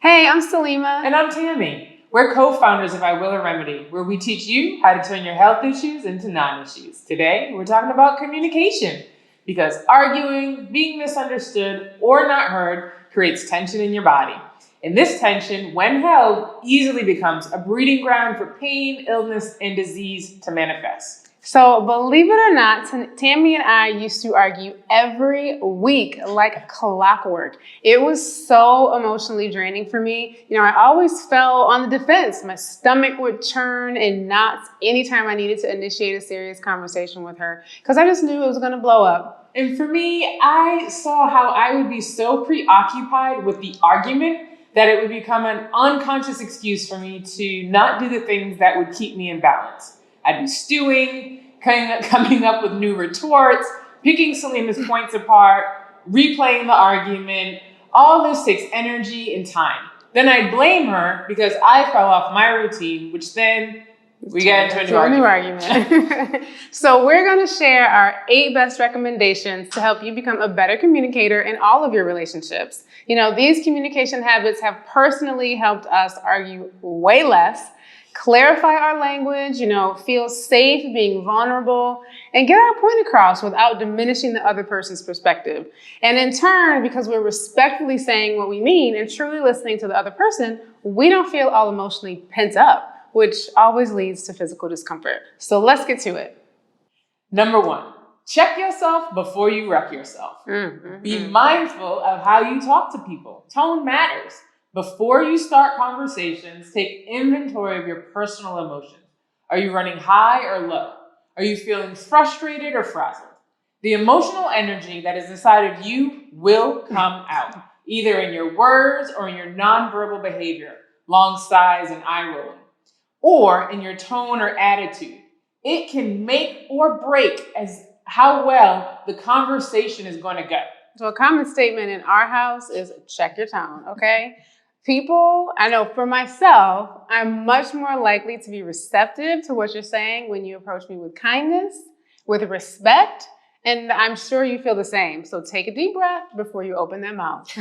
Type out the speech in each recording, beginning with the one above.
Hey, I'm Selima. And I'm Tami. We're co-founders of Iwilla Remedy, where we teach you how to turn your health issues into non-issues. Today, we're talking about communication, because arguing, being misunderstood, or not heard creates tension in your body. And this tension, when held, easily becomes a breeding ground for pain, illness, and disease to manifest. So believe it or not, Tami and I used to argue every week like clockwork. It was so emotionally draining for me. I always fell on the defense. My stomach would churn in knots anytime I needed to initiate a serious conversation with her because I just knew it was going to blow up. And for me, I saw how I would be so preoccupied with the argument that it would become an unconscious excuse for me to not do the things that would keep me in balance. I'd be stewing, coming up with new retorts, picking Selima's points apart, replaying the argument. All this takes energy and time. Then I'd blame her because I fell off my routine, which then we get into a new argument. So we're going to share our 8 best recommendations to help you become a better communicator in all of your relationships. These communication habits have personally helped us argue way less, clarify our language, feel safe being vulnerable, and get our point across without diminishing the other person's perspective. And in turn, because we're respectfully saying what we mean and truly listening to the other person, we don't feel all emotionally pent up, which always leads to physical discomfort. So let's get to it. Number 1, check yourself before you wreck yourself. Be mindful of how you talk to people. Tone matters. Before you start conversations, take inventory of your personal emotions. Are you running high or low? Are you feeling frustrated or frazzled? The emotional energy that is inside of you will come out, either in your words or in your nonverbal behavior, long sighs and eye rolling, or in your tone or attitude. It can make or break as how well the conversation is going to go. So a common statement in our house is check your tone, okay? People, I know for myself, I'm much more likely to be receptive to what you're saying when you approach me with kindness, with respect, and I'm sure you feel the same. So take a deep breath before you open that mouth.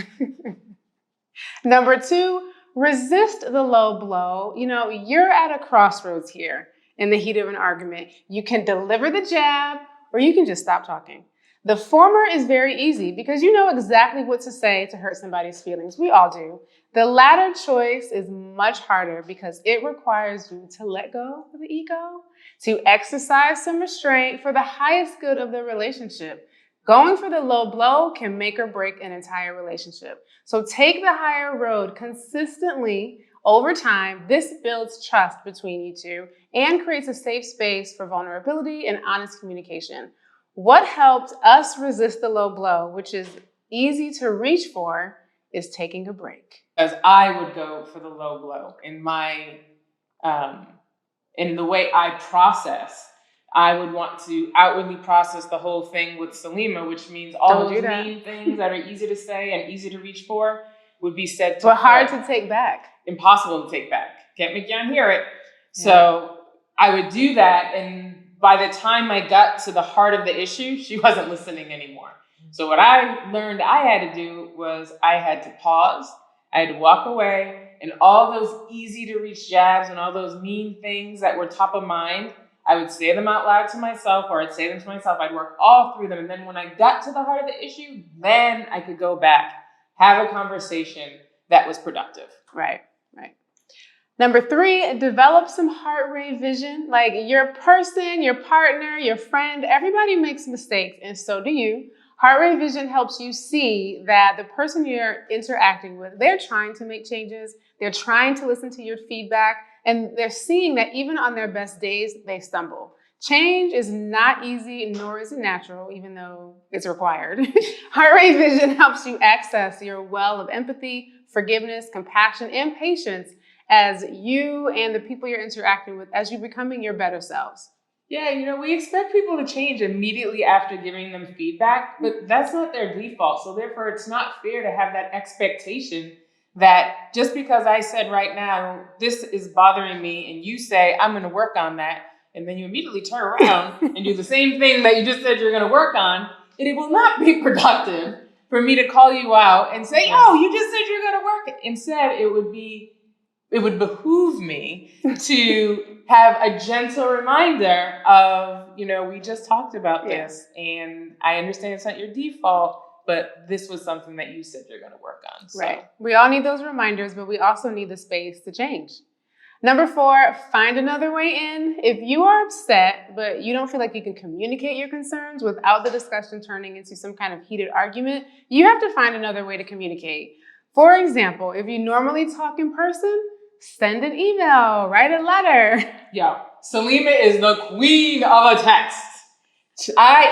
Number 2, resist the low blow. You're at a crossroads here in the heat of an argument. You can deliver the jab or you can just stop talking. The former is very easy because you know exactly what to say to hurt somebody's feelings. We all do. The latter choice is much harder because it requires you to let go of the ego, to exercise some restraint for the highest good of the relationship. Going for the low blow can make or break an entire relationship. So take the higher road consistently over time. This builds trust between you two and creates a safe space for vulnerability and honest communication. What helped us resist the low blow, which is easy to reach for, is taking a break. As I would go for the low blow in my, in the way I process, I would want to outwardly process the whole thing with Selima, which means all those mean things that are easy to say and easy to reach for would be said to her. But hard to take back. Impossible to take back. Can't make you unhear it. So I would do that, and by the time I got to the heart of the issue, she wasn't listening anymore. So what I learned I had to do was I had to pause, I had to walk away, and all those easy to reach jabs and all those mean things that were top of mind, I would say them out loud to myself, or I'd say them to myself. I'd work all through them. And then when I got to the heart of the issue, then I could go back, have a conversation that was productive. Right. Number 3, develop some heart rate vision. Like your person, your partner, your friend, everybody makes mistakes, and so do you. Heart rate vision helps you see that the person you're interacting with, they're trying to make changes, they're trying to listen to your feedback, and they're seeing that even on their best days, they stumble. Change is not easy, nor is it natural, even though it's required. Heart rate vision helps you access your well of empathy, forgiveness, compassion, and patience as you and the people you're interacting with, as you're becoming your better selves. Yeah, we expect people to change immediately after giving them feedback, but that's not their default. So therefore, it's not fair to have that expectation that just because I said right now, this is bothering me, and you say, I'm going to work on that, and then you immediately turn around and do the same thing that you just said you're going to work on, it will not be productive. for me to call you out and say, oh, you just said you're going to work. Instead, it would behoove me to have a gentle reminder of, we just talked about this, and I understand it's not your default, but this was something that you said you're going to work on. So. Right. We all need those reminders, but we also need the space to change. Number 4, find another way in. If you are upset, but you don't feel like you can communicate your concerns without the discussion turning into some kind of heated argument, you have to find another way to communicate. For example, if you normally talk in person, send an email, write a letter. Yo, Selima is the queen of a text.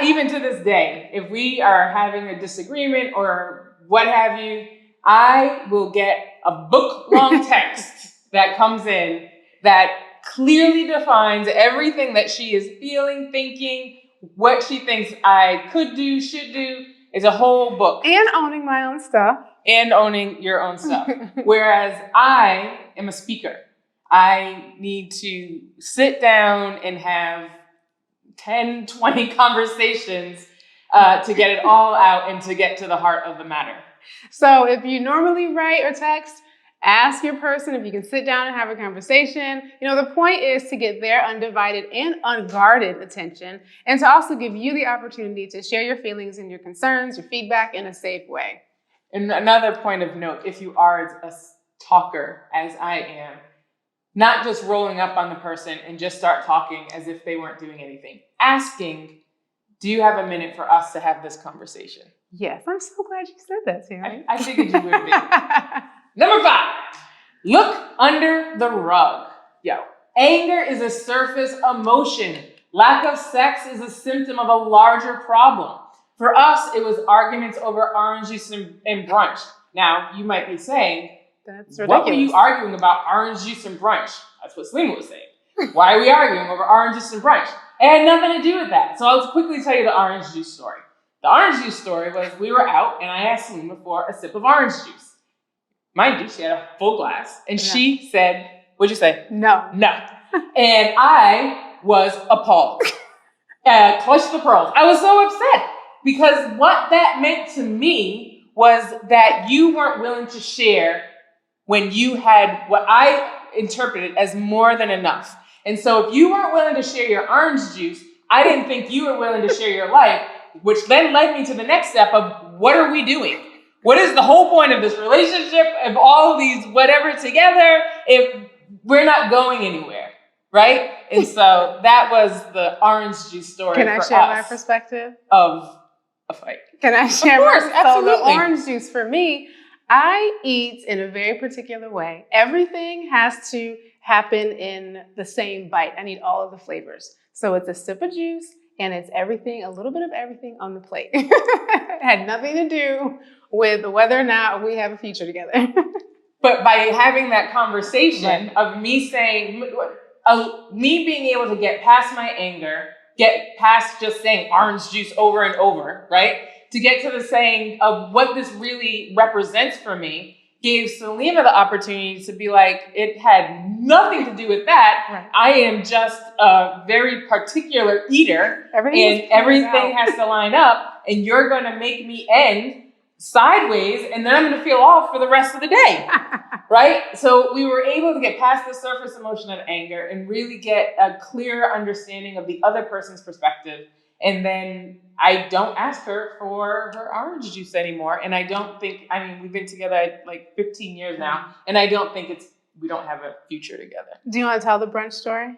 Even to this day, if we are having a disagreement or what have you, I will get a book-long text that comes in that clearly defines everything that she is feeling, thinking, what she thinks I could do, should do, is a whole book. And owning my own stuff. And owning your own stuff. Whereas I am a speaker. I need to sit down and have 10, 20 conversations to get it all out and to get to the heart of the matter. So if you normally write or text, ask your person if you can sit down and have a conversation. The point is to get their undivided and unguarded attention, and to also give you the opportunity to share your feelings and your concerns, your feedback in a safe way. And another point of note, if you are a talker, as I am, not just rolling up on the person and just start talking as if they weren't doing anything. Asking, do you have a minute for us to have this conversation? Yes, I'm so glad you said that, Terry. I figured you would be. Number 5, look under the rug. Anger is a surface emotion. Lack of sex is a symptom of a larger problem. For us, it was arguments over orange juice and brunch. Now, you might be saying, that's ridiculous. What were you arguing about orange juice and brunch? That's what Selima was saying. Why are we arguing over orange juice and brunch? It had nothing to do with that. So I'll quickly tell you the orange juice story. The orange juice story was we were out and I asked Selima for a sip of orange juice. Mind you, she had a full glass and she said, what'd you say? No. And I was appalled. Clutched the pearls. I was so upset because what that meant to me was that you weren't willing to share when you had what I interpreted as more than enough. And so if you weren't willing to share your orange juice, I didn't think you were willing to share your life, which then led me to the next step of what are we doing? What is the whole point of this relationship, of all of these whatever together, if we're not going anywhere, right? And so that was the orange juice story. Can I share my perspective? Of a fight. Can I share? Of course, absolutely. So the orange juice for me, I eat in a very particular way. Everything has to happen in the same bite. I need all of the flavors. So it's a sip of juice and it's everything, a little bit of everything on the plate. It had nothing to do with whether or not we have a future together. But by having that conversation of me saying, me being able to get past my anger, get past just saying orange juice over and over, right? To get to the saying of what this really represents for me, gave Selima the opportunity to be like, it had nothing to do with that. Right. I am just a very particular eater, and everything has to line up, and you're going to make me end sideways, and then I'm going to feel off for the rest of the day, right? So we were able to get past the surface emotion of anger and really get a clear understanding of the other person's perspective. And then I don't ask her for her orange juice anymore. And I don't think, we've been together like 15 years now, and I don't think we don't have a future together. Do you want to tell the brunch story?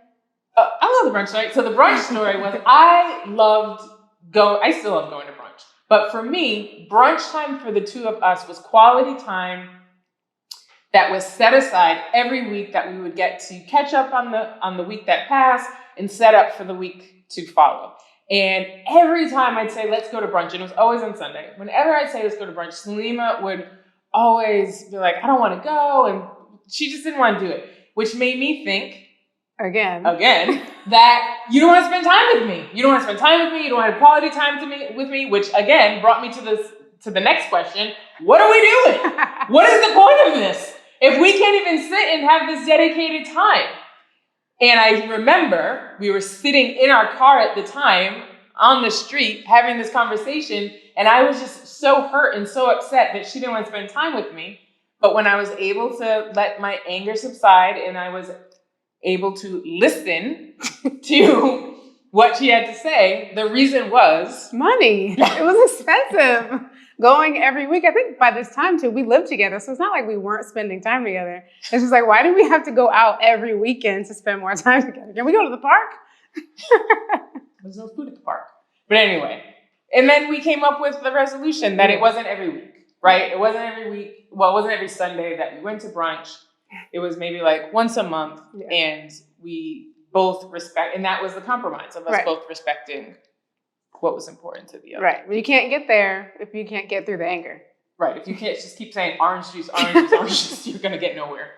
I love the brunch story. So the brunch story was I still love going to brunch. But for me, brunch time for the two of us was quality time that was set aside every week that we would get to catch up on the week that passed and set up for the week to follow. And every time I'd say, let's go to brunch, and it was always on Sunday. Whenever I'd say, let's go to brunch, Selima would always be like, I don't want to go. And she just didn't want to do it, which made me think, again, that you don't want to spend time with me. You don't want to spend time with me. You don't want to have quality time with me, which again brought me to the next question. What are we doing? What is the point of this? If we can't even sit and have this dedicated time. And I remember we were sitting in our car at the time on the street having this conversation, And I was just so hurt and so upset that she didn't want to spend time with me. But when I was able to let my anger subside and I was able to listen to what she had to say, the reason was money. It was expensive going every week. I think by this time too, we lived together. So it's not like we weren't spending time together. It's just like, why do we have to go out every weekend to spend more time together? Can we go to the park? There's no food at the park. But anyway, and then we came up with the resolution that it wasn't every week, right? It wasn't every week. Well, it wasn't every Sunday that we went to brunch. It was maybe like once a month. Yeah. And we both respect, and that was the compromise of us both respecting what was important to the other. Right. Well, you can't get there if you can't get through the anger. Right. If you can't just keep saying orange juice, orange juice, orange juice, you're going to get nowhere.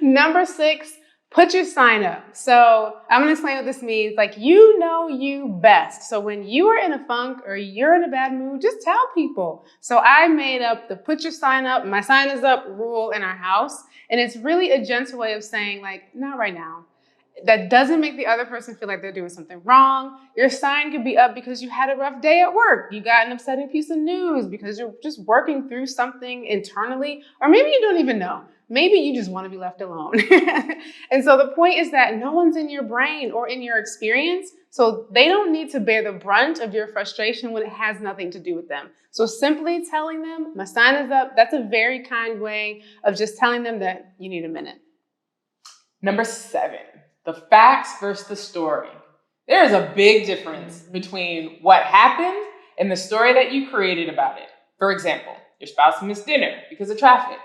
Number 6, put your sign up. So I'm going to explain what this means. Like, you know you best. So when you are in a funk or you're in a bad mood, just tell people. So I made up the put your sign up, my sign is up rule in our house. And it's really a gentle way of saying, like, not right now. That doesn't make the other person feel like they're doing something wrong. Your sign could be up because you had a rough day at work. You got an upsetting piece of news because you're just working through something internally. Or maybe you don't even know. Maybe you just want to be left alone. And so the point is that no one's in your brain or in your experience. So they don't need to bear the brunt of your frustration when it has nothing to do with them. So simply telling them, my sign is up, that's a very kind way of just telling them that you need a minute. Number 7. The facts versus the story. There is a big difference between what happened and the story that you created about it. For example, your spouse missed dinner because of traffic.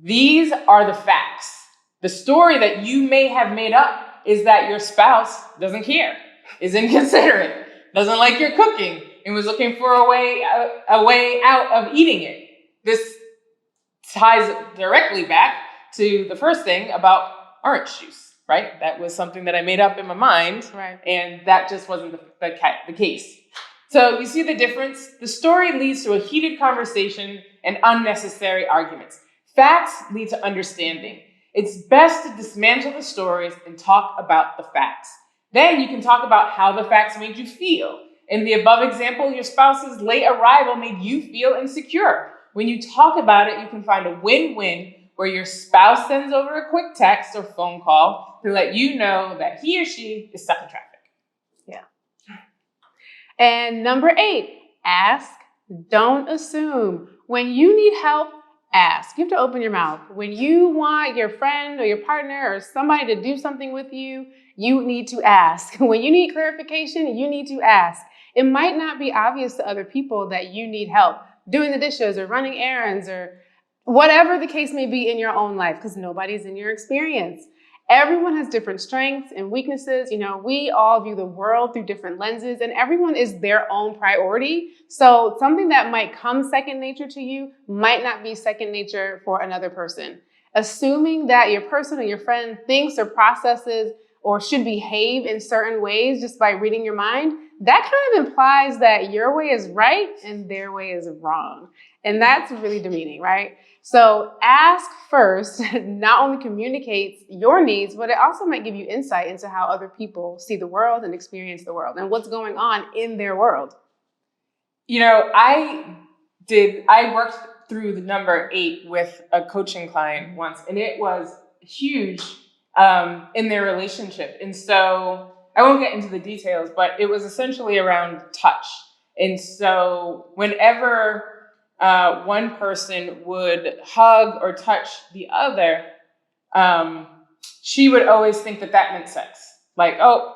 These are the facts. The story that you may have made up is that your spouse doesn't care, is inconsiderate, doesn't like your cooking, and was looking for a way out of eating it. This ties directly back to the first thing about orange juice. Right? That was something that I made up in my mind, and that just wasn't the case. So you see the difference? The story leads to a heated conversation and unnecessary arguments. Facts lead to understanding. It's best to dismantle the stories and talk about the facts. Then you can talk about how the facts made you feel. In the above example, your spouse's late arrival made you feel insecure. When you talk about it, you can find a win-win where your spouse sends over a quick text or phone call to let you know that he or she is stuck in traffic. Yeah. And number 8, ask, don't assume. When you need help, ask. You have to open your mouth. When you want your friend or your partner or somebody to do something with you, you need to ask. When you need clarification, you need to ask. It might not be obvious to other people that you need help doing the dishes or running errands or whatever the case may be in your own life, because nobody's in your experience. Everyone has different strengths and weaknesses. You know, we all view the world through different lenses, and everyone is their own priority. So something that might come second nature to you might not be second nature for another person. Assuming that your person or your friend thinks or processes or should behave in certain ways just by reading your mind, that kind of implies that your way is right and their way is wrong. And that's really demeaning, right? So ask first not only communicates your needs, but it also might give you insight into how other people see the world and experience the world and what's going on in their world. You know, I worked through the number 8 with a coaching client once, and it was huge in their relationship. And so I won't get into the details, but it was essentially around touch. And so whenever one person would hug or touch the other, she would always think that meant sex. Like, oh,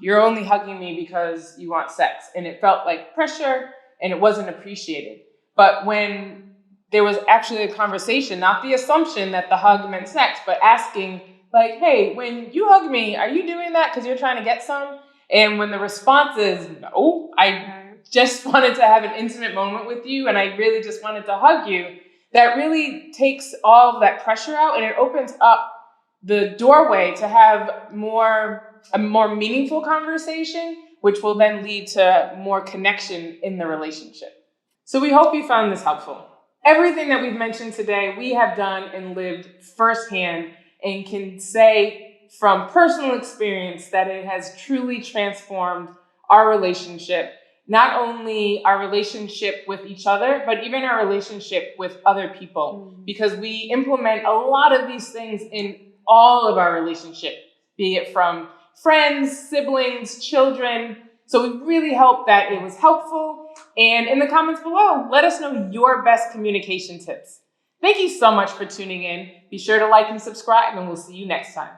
you're only hugging me because you want sex. And it felt like pressure and it wasn't appreciated. But when there was actually a conversation, not the assumption that the hug meant sex, but asking like, hey, when you hug me, are you doing that because you're trying to get some? And when the response is, no, I just wanted to have an intimate moment with you and I really just wanted to hug you, that really takes all of that pressure out and it opens up the doorway to have a more meaningful conversation, which will then lead to more connection in the relationship. So we hope you found this helpful. Everything that we've mentioned today, we have done and lived firsthand and can say from personal experience that it has truly transformed our relationship. not only our relationship with each other, but even our relationship with other people, because we implement a lot of these things in all of our relationships, be it from friends, siblings, children. So we really hope that it was helpful. And in the comments below, let us know your best communication tips. Thank you so much for tuning in. Be sure to like and subscribe, and we'll see you next time.